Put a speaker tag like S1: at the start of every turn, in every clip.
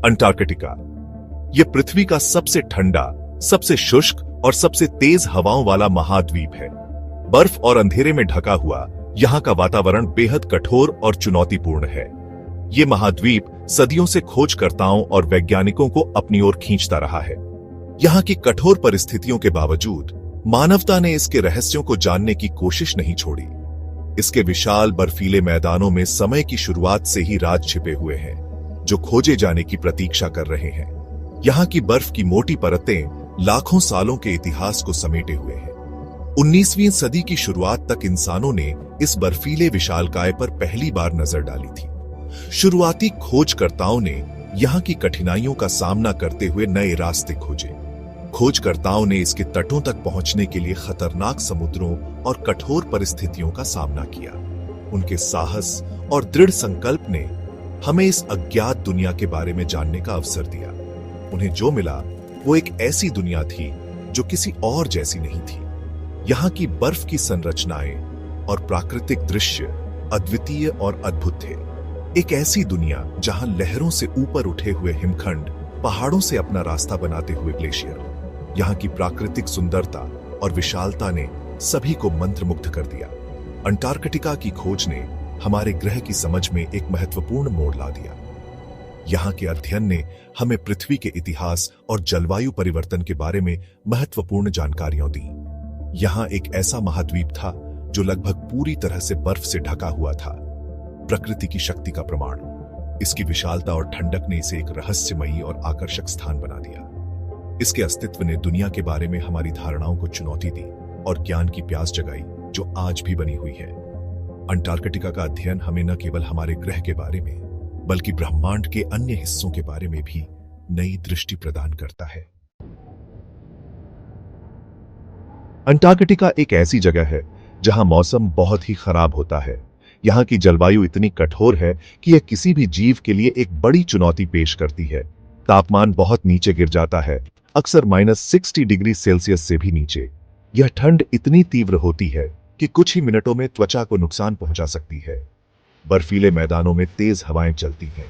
S1: Antarctica. यह पृथ्वी का सबसे ठंडा, सबसे शुष्क और सबसे तेज हवाओं वाला महाद्वीप है। बर्फ और अंधेरे में ढका हुआ यहाँ का वातावरण बेहद कठोर और चुनौतीपूर्ण है। ये महाद्वीप सदियों से खोजकर्ताओं और वैज्ञानिकों को अपनी ओर खींचता रहा है। यहाँ की कठोर परिस्थितियों के बावजूद मानवता ने इसके रहस्यों को जानने की कोशिश नहीं छोड़ी। इसके विशाल बर्फीले मैदानों में समय की शुरुआत से ही राज छिपे हुए हैं, जो खोजे जाने की प्रतीक्षा कर रहे हैं। यहाँ की बर्फ की मोटी परतें लाखों सालों के इतिहास को समेटे हुए हैं। 19वीं सदी की शुरुआत तक इंसानों ने इस बर्फीले विशालकाय पर पहली बार नजर डाली थी। शुरुआती खोजकर्ताओं ने यहाँ की कठिनाइयों का सामना करते हुए नए रास्ते खोजे। खोजकर्ताओं ने इसके तटों तक पहुंचने के लिए खतरनाक समुद्रों और कठोर परिस्थितियों का सामना किया। उनके साहस और दृढ़ संकल्प ने हमें इस अज्ञात दुनिया के बारे में जानने का अवसर दिया। उन्हें जो मिला वो एक ऐसी दुनिया थी जो किसी और जैसी नहीं थी। यहाँ की बर्फ की संरचनाएं और प्राकृतिक दृश्य अद्वितीय और अद्भुत थे। एक ऐसी दुनिया जहां लहरों से ऊपर उठे हुए हिमखंड, पहाड़ों से अपना रास्ता बनाते हुए ग्लेशियर। यहाँ की प्राकृतिक सुंदरता और विशालता ने सभी को मंत्रमुग्ध कर दिया। अंटार्कटिका की खोज ने हमारे ग्रह की समझ में एक महत्वपूर्ण मोड़ ला दिया। यहाँ के अध्ययन ने हमें पृथ्वी के इतिहास और जलवायु परिवर्तन के बारे में महत्वपूर्ण जानकारियां दी। यहाँ एक ऐसा महाद्वीप था जो लगभग पूरी तरह से बर्फ से ढका हुआ था, प्रकृति की शक्ति का प्रमाण। इसकी विशालता और ठंडक ने इसे एक रहस्यमयी और आकर्षक स्थान बना दिया। इसके अस्तित्व ने दुनिया के बारे में हमारी धारणाओं को चुनौती दी और ज्ञान की प्यास जगाई जो आज भी बनी हुई है। अंटार्कटिका का अध्ययन हमें न केवल हमारे ग्रह के बारे में बल्कि ब्रह्मांड के अन्य हिस्सों के बारे में भी नई दृष्टि प्रदान करता है। अंटार्कटिका एक ऐसी जगह है जहां मौसम बहुत ही खराब होता है। यहाँ की जलवायु इतनी कठोर है कि यह किसी भी जीव के लिए एक बड़ी चुनौती पेश करती है। तापमान बहुत नीचे गिर जाता है, अक्सर -60 डिग्री सेल्सियस से भी नीचे। यह ठंड इतनी तीव्र होती है कि कुछ ही मिनटों में त्वचा को नुकसान पहुंचा सकती है। बर्फीले मैदानों में तेज हवाएं चलती हैं,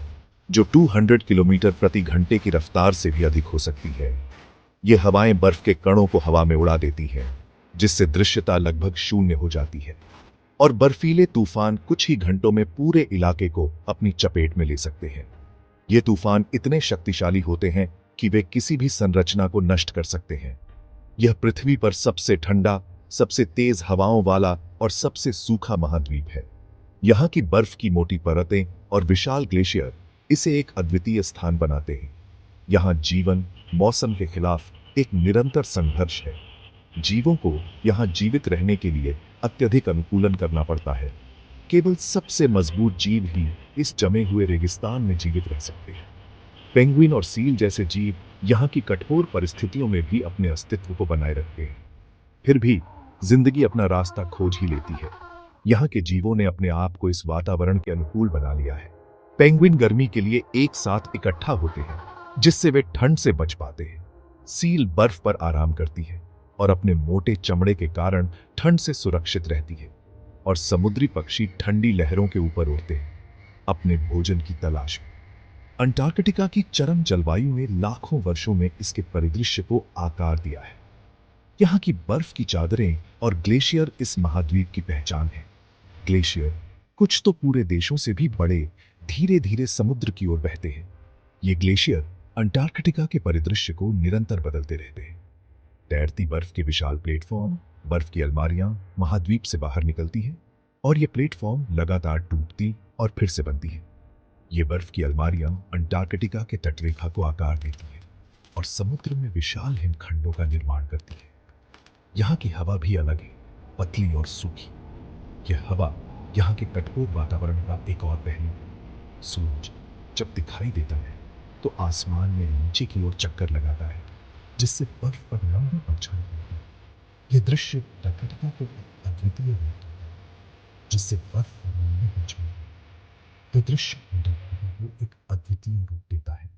S1: जो 200 किलोमीटर प्रति घंटे की रफ्तार से भी अधिक हो सकती है। ये हवाएं बर्फ के कणों को हवा में उड़ा देती हैं, जिससे दृश्यता लगभग शून्य हो जाती है। और बर्फीले तूफान कुछ ही घंटों में पूरे इलाके को अपनी चपेट में ले सकते हैं। ये तूफान इतने शक्तिशाली होते हैं कि वे किसी भी संरचना को नष्ट कर सकते हैं। यह पृथ्वी पर सबसे ठंडा, सबसे तेज हवाओं वाला और सबसे सूखा महाद्वीप है। यहाँ की बर्फ की मोटी परतें और विशाल ग्लेशियर इसे एक अद्वितीय स्थान बनाते हैं। यहाँ जीवन मौसम के खिलाफ एक निरंतर संघर्ष है। जीवों को यहाँ जीवित रहने के लिए अत्यधिक अनुकूलन करना पड़ता है। केवल सबसे मजबूत जीव ही इस जमे हुए रेगिस्तान में जीवित रह सकते हैं। पेंगुइन और सील जैसे जीव यहाँ की कठोर परिस्थितियों में भी अपने अस्तित्व को बनाए रखते हैं। फिर भी जिंदगी अपना रास्ता खोज ही लेती है। यहाँ के जीवों ने अपने आप को इस वातावरण के अनुकूल बना लिया है। पेंगुइन गर्मी के लिए एक साथ इकट्ठा होते हैं, जिससे वे ठंड से बच पाते हैं। सील बर्फ पर आराम करती है और अपने मोटे चमड़े के कारण ठंड से सुरक्षित रहती है। और समुद्री पक्षी ठंडी लहरों के ऊपर उड़ते हैं, अपने भोजन की तलाश में। अंटार्कटिका की चरम जलवायु ने लाखों वर्षों में इसके परिदृश्य को आकार दिया है। यहाँ की बर्फ की चादरें और ग्लेशियर इस महाद्वीप की पहचान है। ग्लेशियर कुछ तो पूरे देशों से भी बड़े धीरे धीरे समुद्र की ओर बहते हैं। ये ग्लेशियर अंटार्कटिका के परिदृश्य को निरंतर बदलते रहते हैं। तैरती बर्फ के विशाल प्लेटफॉर्म, बर्फ की अलमारियां महाद्वीप से बाहर निकलती हैं और ये प्लेटफॉर्म लगातार टूटती और फिर से बनती है। ये बर्फ की अलमारियां अंटार्कटिका के तटरेखा को आकार देती हैं और समुद्र में विशाल हिमखंडों का निर्माण करती है। यहाँ की हवा भी अलग है, पतली और सूखी। यह हवा यहाँ के कठोर वातावरण का एक और पहलू है। सूरज जब दिखाई देता है तो आसमान में नीचे की ओर चक्कर लगाता है, जिससे बर्फ पर लंबी परछाई पड़ती है। यह दृश्य अंटार्कटिका को अद्वितीय बनाता है, जिससे बर्फ पर लंबी परछाई यह दृश्य अंटार्कटिका को एक अद्वितीय रूप देता है।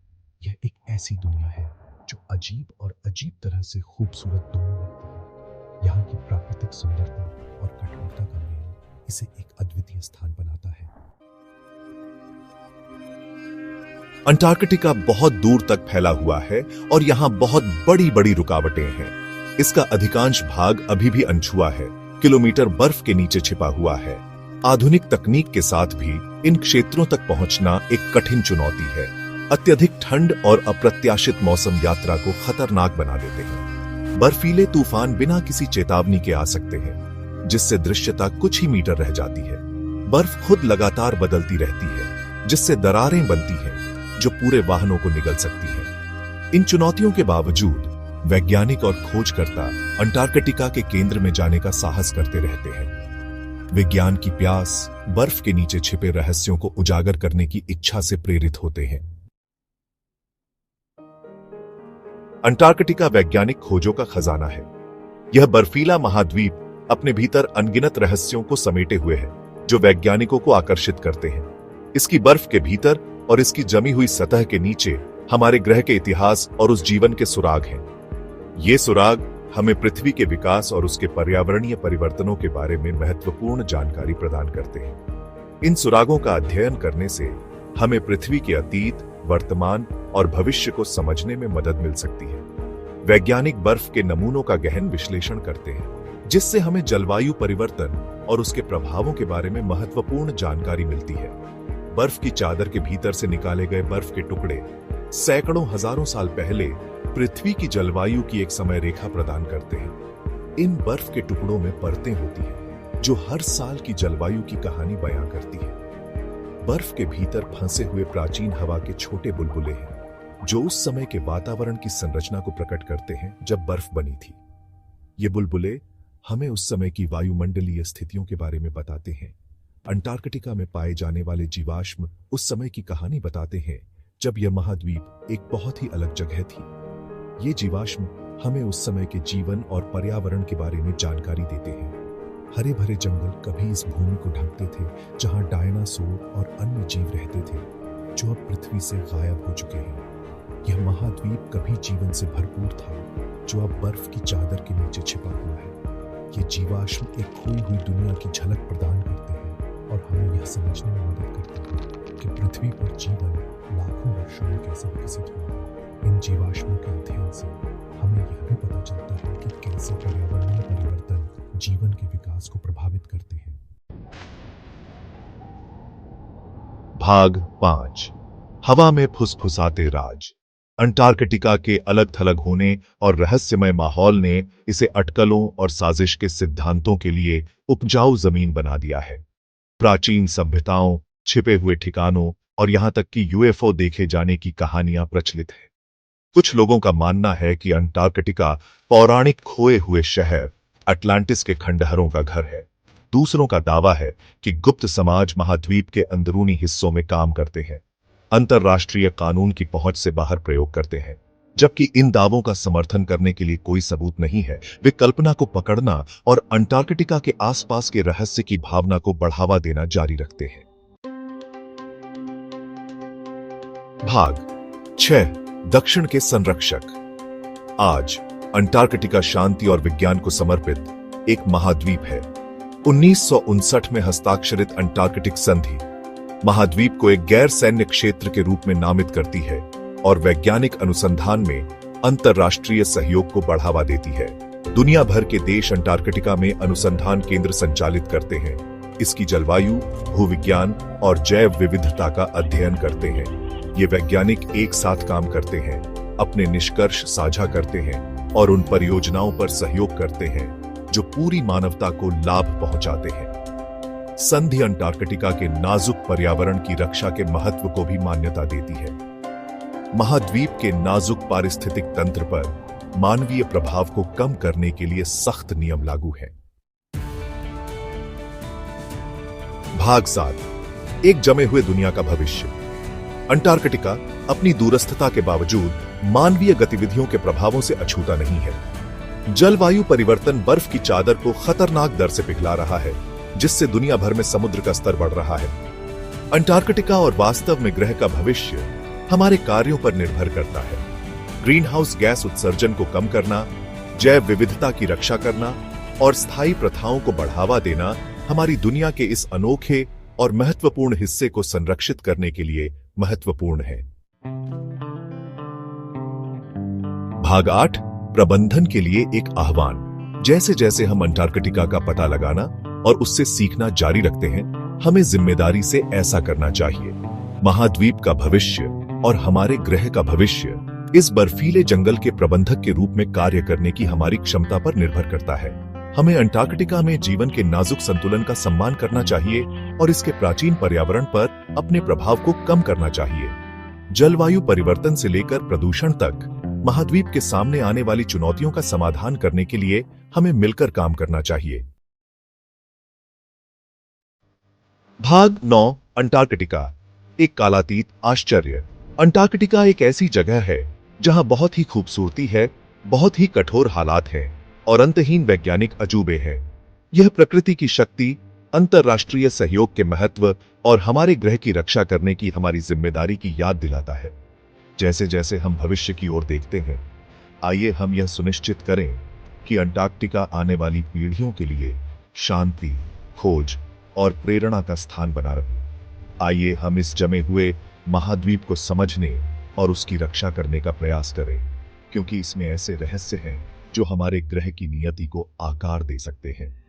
S1: यह एक ऐसी दुनिया है जो अजीब और अजीब तरह से खूबसूरत दोनों लगती है। यहाँ की प्राकृतिक सुंदरता और कठोरता का मेल इसे एक अद्वितीय स्थान बनाता है। अंटार्कटिका बहुत दूर तक फैला हुआ है और यहाँ बहुत बड़ी बड़ी रुकावटें हैं। इसका अधिकांश भाग अभी भी अनछुआ है, किलोमीटर बर्फ के नीचे छिपा हुआ है। आधुनिक तकनीक के साथ भी इन क्षेत्रों तक पहुंचना एक कठिन चुनौती है। अत्यधिक ठंड और अप्रत्याशित मौसम यात्रा को खतरनाक बना देते हैं। बर्फीले तूफान बिना किसी चेतावनी के आ सकते हैं, जिससे दृश्यता कुछ ही मीटर रह जाती है। बर्फ खुद लगातार बदलती रहती है, जिससे दरारें बनती हैं जो पूरे वाहनों को निगल सकती हैं। इन चुनौतियों के बावजूद वैज्ञानिक और खोजकर्ता अंटार्कटिका के केंद्र में जाने का साहस करते रहते हैं। विज्ञान की प्यास बर्फ के नीचे छिपे रहस्यों को उजागर करने की इच्छा से प्रेरित होते हैं। अंटार्कटिका वैज्ञानिक खोजों का खजाना है। यह बर्फीला महाद्वीप अपने भीतर अनगिनत रहस्यों को समेटे हुए है, जो वैज्ञानिकों को आकर्षित करते हैं। इसकी बर्फ के भीतर और इसकी जमी हुई सतह के नीचे हमारे ग्रह के इतिहास और उस जीवन के सुराग हैं। ये सुराग हमें पृथ्वी के विकास और उसके पर्यावरणीय परिवर्तनों के बारे में महत्वपूर्ण जानकारी प्रदान करते हैं। इन सुरागों का अध्ययन करने से हमें पृथ्वी के अतीत, वर्तमान और भविष्य को समझने में मदद मिल सकती है। वैज्ञानिक बर्फ के नमूनों का गहन विश्लेषण करते हैं, जिससे हमें जलवायु परिवर्तन और उसके प्रभावों के बारे में महत्वपूर्ण जानकारी मिलती है। बर्फ की चादर के भीतर से निकाले गए बर्फ के टुकड़े सैकड़ों हजारों साल पहले पृथ्वी की जलवायु की एक समय रेखा प्रदान करते हैं। इन बर्फ के टुकड़ों में परतें होती हैं, जो हर साल की जलवायु की कहानी बयां करती है। बर्फ के भीतर फंसे हुए प्राचीन हवा के छोटे बुलबुले हैं, जो उस समय के वातावरण की संरचना को प्रकट करते हैं जब बर्फ बनी थी। ये बुलबुले हमें उस समय की वायुमंडलीय स्थितियों के बारे में बताते हैं। अंटार्कटिका में पाए जाने वाले जीवाश्म उस समय की कहानी बताते हैं, जब यह महाद्वीप एक बहुत ही अलग जगह थी। ये जीवाश्म हमें उस समय के जीवन और पर्यावरण के बारे में जानकारी देते हैं। हरे भरे जंगल कभी इस भूमि को ढकते थे, जहां डायनासोर और अन्य जीव रहते थे, जो अब पृथ्वी से गायब हो चुके हैं। यह महाद्वीप कभी जीवन से भरपूर था, जो अब बर्फ की चादर के नीचे छिपा हुआ है। ये जीवाश्म एक खोई हुई दुनिया की झलक प्रदान करते हैं और हमें यह समझने में मदद करते हैं कि पृथ्वी पर जीवन लाखों वर्षों में कैसे विकसित हुआ। इन जीवाश्मों के अध्ययन से हमें यह भी पता चलता है कि कैसे पर्यावरणीय परिवर्तन जीवन के विकास को प्रभावित करते हैं। भाग 5। हवा में फुसफुसाते राज। अंटार्कटिका के अलग थलग होने और रहस्यमय माहौल ने इसे अटकलों और साजिश के सिद्धांतों के लिए उपजाऊ जमीन बना दिया है। प्राचीन सभ्यताओं, छिपे हुए ठिकानों और यहां तक कि यूएफओ देखे जाने की कहानियां प्रचलित है। कुछ लोगों का मानना है कि अंटार्कटिका पौराणिक खोए हुए शहर अटलांटिस के खंडहरों का घर है। दूसरों का दावा है कि गुप्त समाज महाद्वीप के अंदरूनी हिस्सों में काम करते हैं, अंतरराष्ट्रीय कानून की पहुंच से बाहर प्रयोग करते हैं। जबकि इन दावों का समर्थन करने के लिए कोई सबूत नहीं है, वे कल्पना को पकड़ना और अंटार्कटिका के आसपास के रहस्य की भावना को बढ़ावा देना जारी रखते हैं। भाग 6। दक्षिण के संरक्षक। आज अंटार्कटिका शांति और विज्ञान को समर्पित एक महाद्वीप है। 1959 में हस्ताक्षरित अंटार्कटिक संधि महाद्वीप को एक गैर सैन्य क्षेत्र के रूप में नामित करती है और वैज्ञानिक अनुसंधान में अंतरराष्ट्रीय सहयोग को बढ़ावा देती है। दुनिया भर के देश अंटार्कटिका में अनुसंधान केंद्र संचालित करते हैं, इसकी जलवायु, भूविज्ञान और जैव विविधता का अध्ययन करते हैं। ये वैज्ञानिक एक साथ काम करते हैं, अपने निष्कर्ष साझा करते हैं और उन परियोजनाओं पर सहयोग करते हैं जो पूरी मानवता को लाभ पहुंचाते हैं। संधि अंटार्कटिका के नाजुक पर्यावरण की रक्षा के महत्व को भी मान्यता देती है। महाद्वीप के नाजुक पारिस्थितिक तंत्र पर मानवीय प्रभाव को कम करने के लिए सख्त नियम लागू हैं। भाग 7। एक जमे हुए दुनिया का भविष्य। अंटार्कटिका अपनी दूरस्थता के बावजूद मानवीय गतिविधियों के प्रभावों से अछूता नहीं है। जलवायु परिवर्तन बर्फ की चादर को खतरनाक दर से पिघला रहा है, जिससे दुनिया भर में समुद्र का स्तर बढ़ रहा है। अंटार्कटिका और वास्तव में ग्रह का भविष्य हमारे कार्यों पर निर्भर करता है। ग्रीन हाउस गैस उत्सर्जन को कम करना, जैव विविधता की रक्षा करना और स्थायी प्रथाओं को बढ़ावा देना हमारी दुनिया के इस अनोखे और महत्वपूर्ण हिस्से को संरक्षित करने के लिए महत्वपूर्ण है। भाग 8 प्रबंधन के लिए एक आह्वान। जैसे जैसे हम अंटार्कटिका का पता लगाना और उससे सीखना जारी रखते हैं, हमें जिम्मेदारी से ऐसा करना चाहिए। महाद्वीप का भविष्य और हमारे ग्रह का भविष्य इस बर्फीले जंगल के प्रबंधक के रूप में कार्य करने की हमारी क्षमता पर निर्भर करता है। हमें अंटार्कटिका में जीवन के नाजुक संतुलन का सम्मान करना चाहिए और इसके प्राचीन पर्यावरण पर अपने प्रभाव को कम करना चाहिए। जलवायु परिवर्तन से लेकर प्रदूषण तक महाद्वीप के सामने आने वाली चुनौतियों का समाधान करने के लिए हमें मिलकर काम करना चाहिए। भाग 9 अंटार्कटिका एक कालातीत आश्चर्य। अंटार्कटिका एक ऐसी जगह है जहां बहुत ही खूबसूरती है, बहुत ही कठोर हालात हैं और अंतहीन वैज्ञानिक अजूबे हैं। यह प्रकृति की शक्ति, अंतर्राष्ट्रीय सहयोग के महत्व और हमारे ग्रह की रक्षा करने की हमारी जिम्मेदारी की याद दिलाता है। जैसे जैसे हम भविष्य की ओर देखते हैं, आइए हम यह सुनिश्चित करें कि अंटार्कटिका आने वाली पीढ़ियों के लिए शांति, खोज और प्रेरणा का स्थान बना रहे। आइए हम इस जमे हुए महाद्वीप को समझने और उसकी रक्षा करने का प्रयास करें, क्योंकि इसमें ऐसे रहस्य हैं जो हमारे ग्रह की नियति को आकार दे सकते हैं।